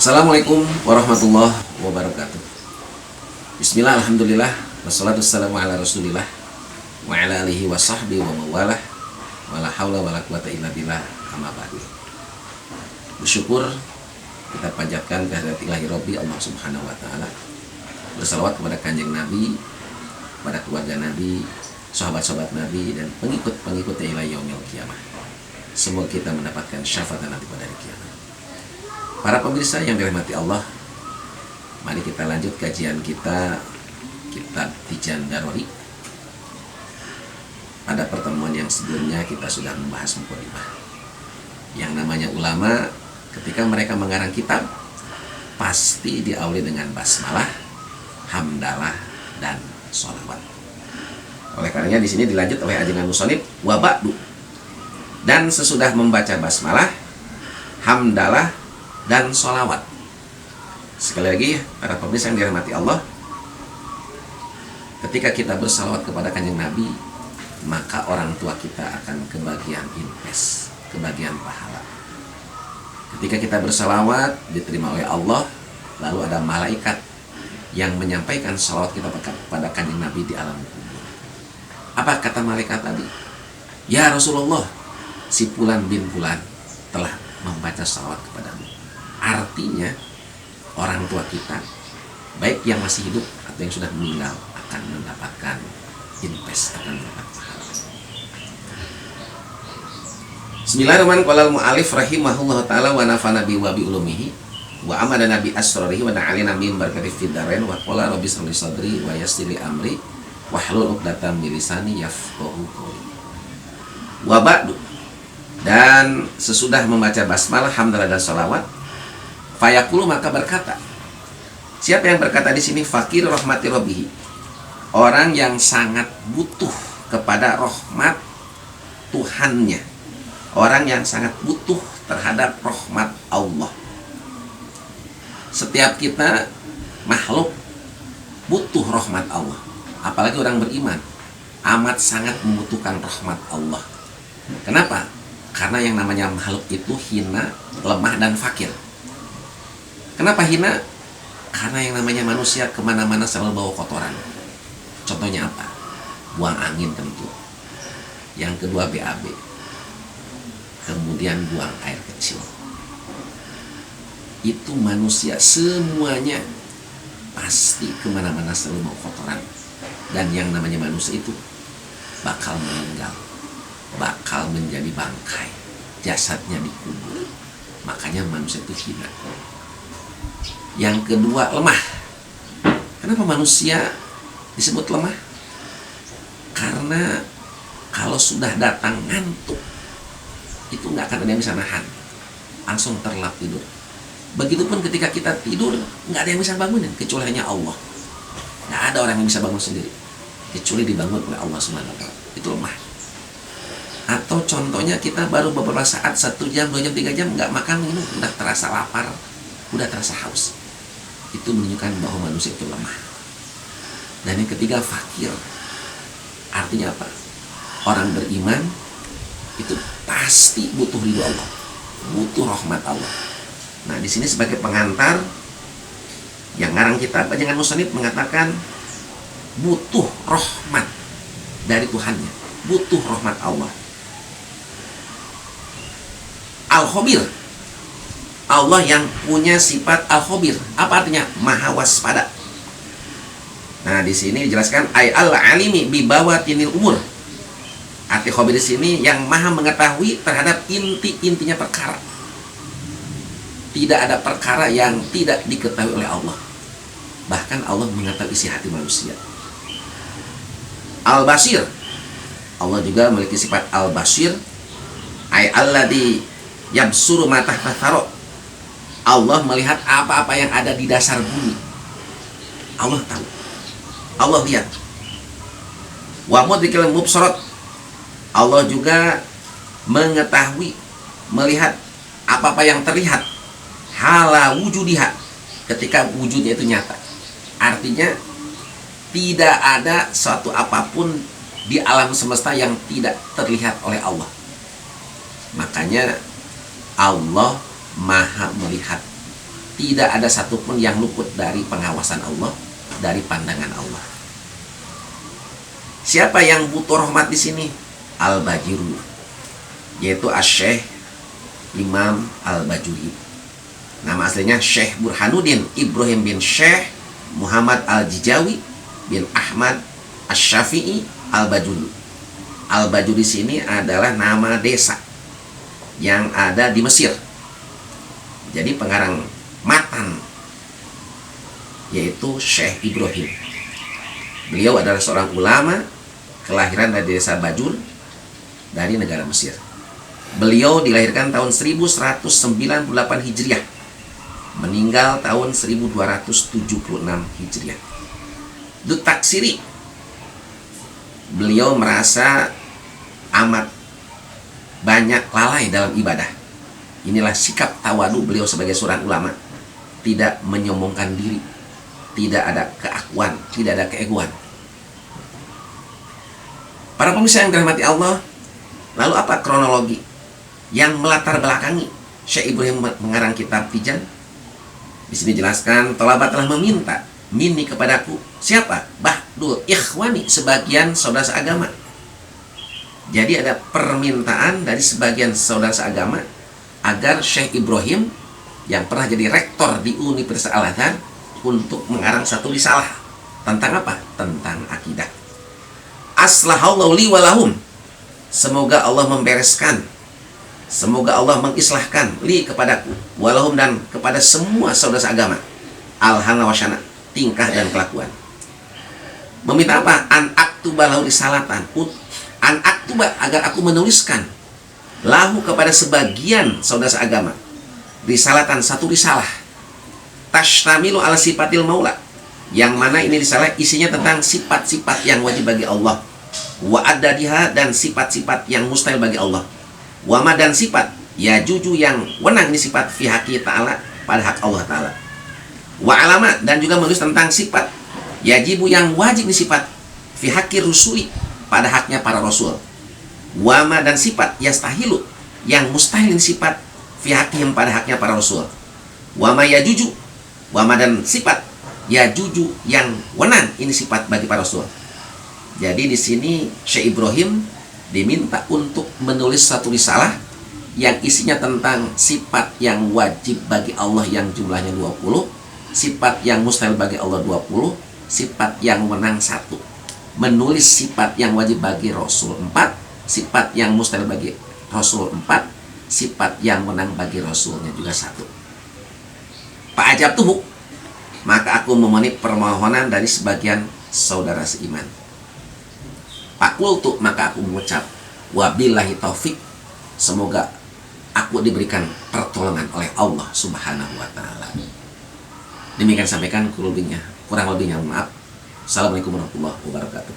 Assalamualaikum warahmatullahi wabarakatuh. Bismillah, alhamdulillah, wassalatu wassalamu ala rasulillah wa ala alihi wa sahbihi wa mawalah, wala hawla wala quwata illa billah, amma ba'du. Bersyukur kita panjatkan kehadirat ilahi Rabbi Allah subhanahu wa ta'ala. Bersalawat kepada kanjeng Nabi, pada keluarga Nabi, sahabat-sahabat Nabi, dan pengikut-pengikutnya ila yaumil qiyamah. Semoga kita mendapatkan syafaat nanti pada hari kiamat. Para pemirsa yang dirahmati Allah, mari kita lanjut kajian kita kitab Tijan Darori. Pada pertemuan yang sebelumnya kita sudah membahas mukadimah. Yang namanya ulama ketika mereka mengarang kitab pasti diawali dengan basmalah, hamdalah, dan sholawat. Oleh karenanya di sini dilanjut oleh ajengan musonib wa ba'du. Dan sesudah membaca basmalah, hamdalah, dan sholawat. Sekali lagi, para pemirsa yang dirahmati Allah, ketika kita bersalawat kepada kanjeng Nabi, maka orang tua kita akan kebagian invest, kebagian pahala. Ketika kita bersalawat, diterima oleh Allah, lalu ada malaikat yang menyampaikan salawat kita kepada kanjeng Nabi di alam kubur. Apa kata malaikat tadi? Ya Rasulullah, si Fulan bin Fulan telah membaca salawat kepadamu. Artinya orang tua kita, baik yang masih hidup atau yang sudah meninggal, akan mendapatkan invest, akan mendapat pahala. Bismillahirrahmanirrahim. Qala al-mu'allif rahimahullah ta'ala wa nafa'ana bi wa bi ulumihi wa amadana bi asrarihi wa na'alina min barakati fid darain wa qala rabbi shrah li sadri wa yassir li amri wahlul 'uqdatam min lisani yafqahu qawli. Wa ba'du. Dan sesudah membaca basmalah, hamdalah, dan sholawat, fayaqulu, maka berkata. Siapa yang berkata di sini? Fakir rahmati rabbihi. Orang yang sangat butuh kepada rahmat Tuhannya. Orang yang sangat butuh terhadap rahmat Allah. Setiap kita makhluk butuh rahmat Allah. Apalagi orang beriman amat sangat membutuhkan rahmat Allah. Kenapa? Karena yang namanya makhluk itu hina, lemah, dan fakir. Kenapa hina? Karena yang namanya manusia kemana-mana selalu bawa kotoran. Contohnya apa? Buang angin tentu. Yang kedua BAB. Kemudian buang air kecil. Itu manusia semuanya pasti kemana-mana selalu bawa kotoran. Dan yang namanya manusia itu bakal meninggal, bakal menjadi bangkai, jasadnya dikubur. Makanya manusia itu hina. Yang kedua, lemah. Kenapa manusia disebut lemah? Karena kalau sudah datang ngantuk, itu nggak akan ada yang bisa nahan, langsung terlelap tidur. Begitupun ketika kita tidur, nggak ada yang bisa bangunin kecuali hanya Allah. Nggak ada orang yang bisa bangun sendiri kecuali dibangun oleh Allah SWT. Itu lemah. Atau contohnya kita baru beberapa saat, 1 jam, 2 jam, 3 jam nggak makan minum, udah terasa lapar, udah terasa haus. Itu menunjukkan bahwa manusia itu lemah. Dan yang ketiga, fakir. Artinya apa? Orang beriman itu pasti butuh ridho Allah, butuh rahmat Allah. Nah, di sini sebagai pengantar yang ngarang kitab ajengan musannif mengatakan butuh rahmat dari Tuhannya, butuh rahmat Allah. Al-Khabir, Allah yang punya sifat Al-Khabir. Apa artinya? Maha waspada. Nah, di sini dijelaskan ay al-alimi bi bawatinil umur. Arti Khabir di sini yang maha mengetahui terhadap inti-intinya perkara. Tidak ada perkara yang tidak diketahui oleh Allah. Bahkan Allah mengetahui isi hati manusia. Al-Basir, Allah juga memiliki sifat Al-Basir. Ay alladzi yabsuru ma tahta thara. Allah melihat apa-apa yang ada di dasar bumi. Allah tahu. Allah lihat. Wa mudrikil mubsarat. Allah juga mengetahui, melihat apa-apa yang terlihat. Hala wujudiha, ketika wujudnya itu nyata. Artinya tidak ada suatu apapun di alam semesta yang tidak terlihat oleh Allah. Makanya Allah maha melihat tidak ada satupun yang luput dari pengawasan Allah, dari pandangan Allah. Siapa yang butuh rahmat di sini? Al-Bajiru, yaitu Asy-Syaikh Imam Al-Bajuri. Nama aslinya Syekh Burhanuddin Ibrahim bin Syekh Muhammad Al-Jijawi bin Ahmad Asy-Syafi'i Al-Bajuri. Al-Bajuri sini adalah nama desa yang ada di Mesir. Jadi pengarang matan yaitu Syekh Ibrahim. Beliau adalah seorang ulama kelahiran dari desa Bajur dari negara Mesir. Beliau dilahirkan tahun 1198 Hijriah, meninggal tahun 1276 Hijriah. Dutaksiri, beliau merasa amat banyak lalai dalam ibadah. Inilah sikap tawadu beliau sebagai seorang ulama. Tidak menyombongkan diri, tidak ada keakuan, tidak ada keegoan. Para pemirsa yang dirahmati Allah, lalu apa kronologi yang melatar belakangi Syekh Ibrahim mengarang kitab Tijan? Di sini jelaskan, Tolaba telah meminta minni kepadaku. Siapa? Ba'dul ikhwani, sebagian saudara seagama. Jadi ada permintaan dari sebagian saudara seagama agar Syekh Ibrahim yang pernah jadi rektor di Universitas Al-Azhar untuk mengarang satu risalah tentang apa? Tentang akidah. Aslahallahu li walahum, semoga Allah membereskan, semoga Allah mengislahkan li kepadaku, walahum dan kepada semua saudara seagama, al-hana wasyana, tingkah dan kelakuan. Meminta apa? An aktuba lahu risalatan, an aktuba, agar aku menuliskan lahu kepada sebagian saudara seagama risalatan, satu risalah, tashtamilu ala sifatil maula, yang mana ini risalah isinya tentang sifat-sifat yang wajib bagi Allah, wa adadiha, dan sifat-sifat yang mustahil bagi Allah, wama, dan sifat ya juju yang wenang, ini sifat fi haqi ta'ala, pada hak Allah ta'ala, wa alama, dan juga menulis tentang sifat yajibu, yang wajib, ini sifat fi haqi rusuli, pada haknya para rasul, wama, dan sifat yastahilu, yang mustahil, ini sifat fi haqihim, pada haknya para rasul, wama ya juju, wama, dan sifat ya juju yang wenang, ini sifat bagi para rasul. Jadi di sini Syekh Ibrahim diminta untuk menulis satu risalah yang isinya tentang sifat yang wajib bagi Allah yang jumlahnya 20, sifat yang mustahil bagi Allah 20, sifat yang wenang 1. Menulis sifat yang wajib bagi Rasul 4, sifat yang mustahil bagi Rasul 4, sifat yang wenang bagi Rasulnya juga 1. Pak ajab tuh, maka aku memenuhi permohonan dari sebagian saudara seiman. Fakultu, maka aku mengucap, wabillahi taufik, semoga aku diberikan pertolongan oleh Allah Subhanahu wa ta'ala. Demikian sampaikan kurang lebihnya maaf. Assalamualaikum warahmatullahi wabarakatuh.